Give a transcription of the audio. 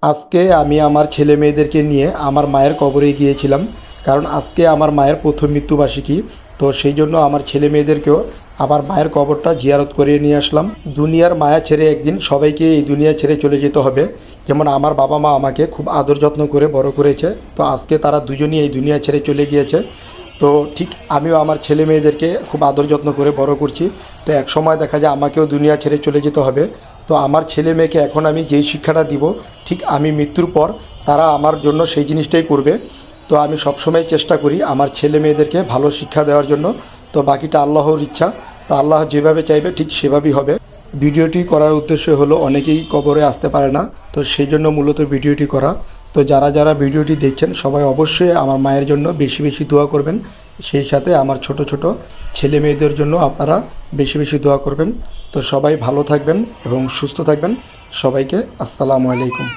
আজকে আমি আমার ছেলে মেয়েদেরকে নিয়ে আমার মায়ের কবরে গিয়েছিলাম, কারণ আজকে আমার মায়ের প্রথম মৃত্যুবার্ষিকী। তো সেই জন্য আমার ছেলে মেয়েদেরকেও আমার মায়ের কবরটা জিয়ারত করিয়ে নিয়ে আসলাম। দুনিয়ার মায়া ছেড়ে একদিন সবাইকে এই দুনিয়া ছেড়ে চলে যেতে হবে। যেমন আমার বাবা মা আমাকে খুব আদর যত্ন করে বড় করেছে, তো আজকে তারা দুজনই এই দুনিয়া ছেড়ে চলে গিয়েছে। তো ঠিক আমিও আমার ছেলে মেয়েদেরকে খুব আদর যত্ন করে বড় করছি। তো এক সময় দেখা যায় আমাকেও দুনিয়া ছেড়ে চলে যেতে হবে। তো আমার ছেলে মেয়েকে এখন আমি যেই শিক্ষাটা দিব, ঠিক আমি মৃত্যুর পর তারা আমার জন্য সেই জিনিসটাই করবে। তো আমি সবসময় চেষ্টা করি আমার ছেলে মেয়েদেরকে ভালো শিক্ষা দেওয়ার জন্য। তো বাকিটা আল্লাহর ইচ্ছা, তো আল্লাহ যেভাবে চাইবে ঠিক সেভাবেই হবে। ভিডিওটি করার উদ্দেশ্য হলো অনেকেই কবরে আসতে পারে না, তো সেই জন্য মূলত ভিডিওটি করা। তো যারা যারা ভিডিওটি দেখছেন সবাই অবশ্যই আমার মায়ের জন্য বেশি বেশি দোয়া করবেন। সেই সাথে আমার ছোট ছোট ছেলে মেয়েদের জন্য আপনারা বেশি বেশি দোয়া করবেন। তো সবাই ভালো থাকবেন এবং সুস্থ থাকবেন। সবাইকে আসসালামু আলাইকুম।